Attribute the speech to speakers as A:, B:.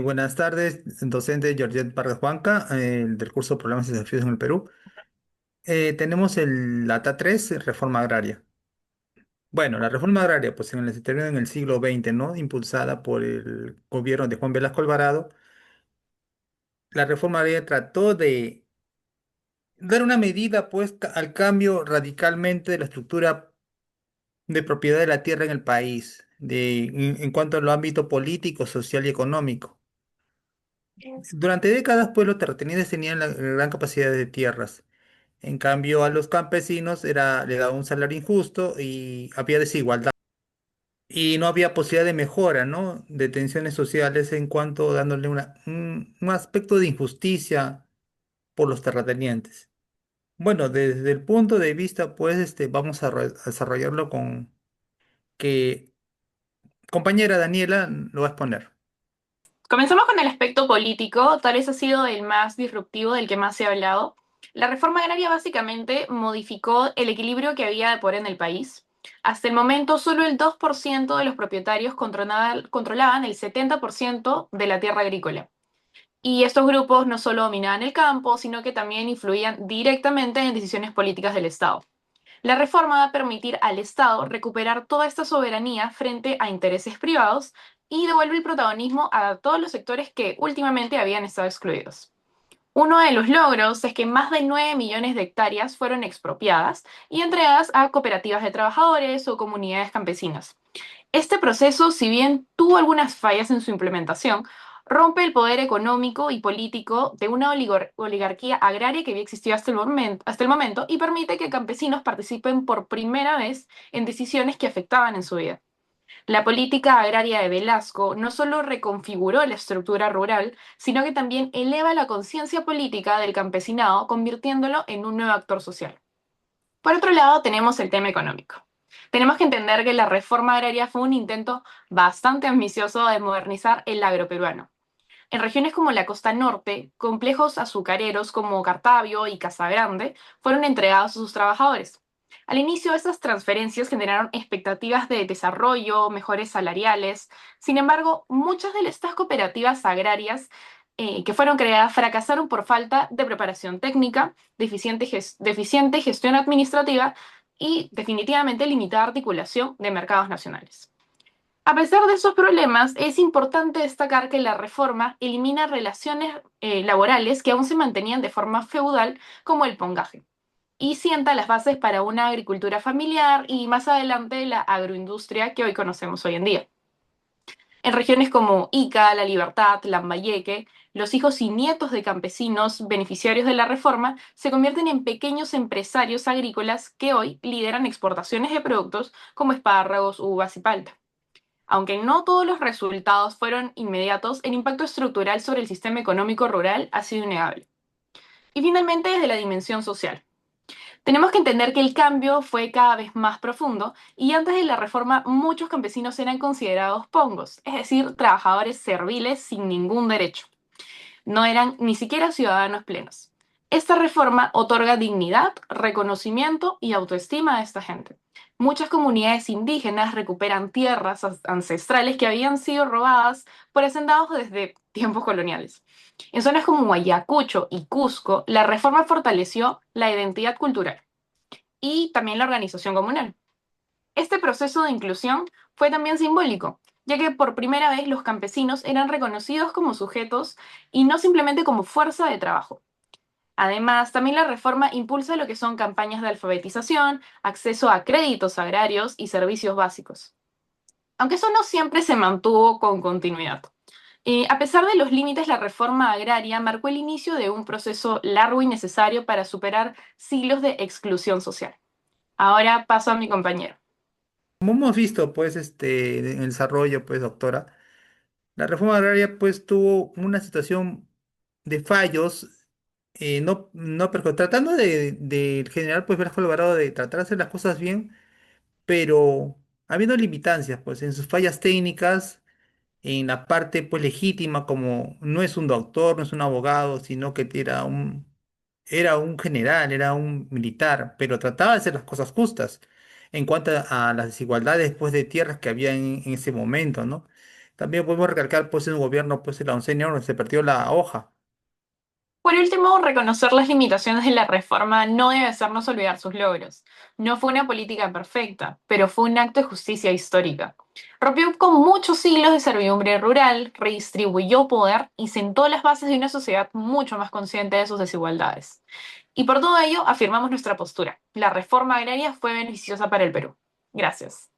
A: Buenas tardes, docente Georgette Vargas Juanca, del curso Problemas y Desafíos en el Perú. Tenemos la ATA 3, Reforma Agraria. Bueno, la reforma agraria, pues se terminó en el siglo XX, ¿no? Impulsada por el gobierno de Juan Velasco Alvarado. La reforma agraria trató de dar una medida, pues, al cambio radicalmente de la estructura de propiedad de la tierra en el país, en cuanto al ámbito político, social y económico. Durante décadas, pues, los terratenientes tenían la gran capacidad de tierras. En cambio, a los campesinos le daba un salario injusto y había desigualdad. Y no había posibilidad de mejora, ¿no? De tensiones sociales en cuanto dándole un aspecto de injusticia por los terratenientes. Bueno, desde el punto de vista, pues, vamos a desarrollarlo con que compañera Daniela lo va a exponer.
B: Comencemos con el aspecto político, tal vez ha sido el más disruptivo, del que más se ha hablado. La reforma agraria básicamente modificó el equilibrio que había de poder en el país. Hasta el momento, solo el 2% de los propietarios controlaban el 70% de la tierra agrícola. Y estos grupos no solo dominaban el campo, sino que también influían directamente en decisiones políticas del Estado. La reforma va a permitir al Estado recuperar toda esta soberanía frente a intereses privados y devuelve el protagonismo a todos los sectores que últimamente habían estado excluidos. Uno de los logros es que más de 9 millones de hectáreas fueron expropiadas y entregadas a cooperativas de trabajadores o comunidades campesinas. Este proceso, si bien tuvo algunas fallas en su implementación, rompe el poder económico y político de una oligarquía agraria que había existido hasta el momento y permite que campesinos participen por primera vez en decisiones que afectaban en su vida. La política agraria de Velasco no solo reconfiguró la estructura rural, sino que también eleva la conciencia política del campesinado, convirtiéndolo en un nuevo actor social. Por otro lado, tenemos el tema económico. Tenemos que entender que la reforma agraria fue un intento bastante ambicioso de modernizar el agro peruano. En regiones como la costa norte, complejos azucareros como Cartavio y Casagrande fueron entregados a sus trabajadores. Al inicio, estas transferencias generaron expectativas de desarrollo, mejores salariales. Sin embargo, muchas de estas cooperativas agrarias que fueron creadas fracasaron por falta de preparación técnica, deficiente gestión administrativa y definitivamente limitada articulación de mercados nacionales. A pesar de esos problemas, es importante destacar que la reforma elimina relaciones laborales que aún se mantenían de forma feudal, como el pongaje, y sienta las bases para una agricultura familiar y más adelante la agroindustria que hoy conocemos hoy en día. En regiones como Ica, La Libertad, Lambayeque, los hijos y nietos de campesinos beneficiarios de la reforma se convierten en pequeños empresarios agrícolas que hoy lideran exportaciones de productos como espárragos, uvas y palta. Aunque no todos los resultados fueron inmediatos, el impacto estructural sobre el sistema económico rural ha sido innegable. Y finalmente, desde la dimensión social. Tenemos que entender que el cambio fue cada vez más profundo y antes de la reforma muchos campesinos eran considerados pongos, es decir, trabajadores serviles sin ningún derecho. No eran ni siquiera ciudadanos plenos. Esta reforma otorga dignidad, reconocimiento y autoestima a esta gente. Muchas comunidades indígenas recuperan tierras ancestrales que habían sido robadas por hacendados desde tiempos coloniales. En zonas como Ayacucho y Cusco, la reforma fortaleció la identidad cultural y también la organización comunal. Este proceso de inclusión fue también simbólico, ya que por primera vez los campesinos eran reconocidos como sujetos y no simplemente como fuerza de trabajo. Además, también la reforma impulsa lo que son campañas de alfabetización, acceso a créditos agrarios y servicios básicos. Aunque eso no siempre se mantuvo con continuidad. A pesar de los límites, la reforma agraria marcó el inicio de un proceso largo y necesario para superar siglos de exclusión social. Ahora paso a mi compañero.
A: Como hemos visto, pues, en el desarrollo, pues, doctora, la reforma agraria, pues, tuvo una situación de fallos, pero tratando de generar, pues, Velasco Alvarado de tratar de hacer las cosas bien, pero habiendo limitancias, pues, en sus fallas técnicas, en la parte, pues, legítima, como no es un doctor, no es un abogado, sino que era un general, era un militar, pero trataba de hacer las cosas justas en cuanto a las desigualdades, pues, de tierras que había en ese momento, ¿no? También podemos recalcar pues en un gobierno pues el oncenio donde se perdió la hoja.
B: Por último, reconocer las limitaciones de la reforma no debe hacernos olvidar sus logros. No fue una política perfecta, pero fue un acto de justicia histórica. Rompió con muchos siglos de servidumbre rural, redistribuyó poder y sentó las bases de una sociedad mucho más consciente de sus desigualdades. Y por todo ello, afirmamos nuestra postura. La reforma agraria fue beneficiosa para el Perú. Gracias.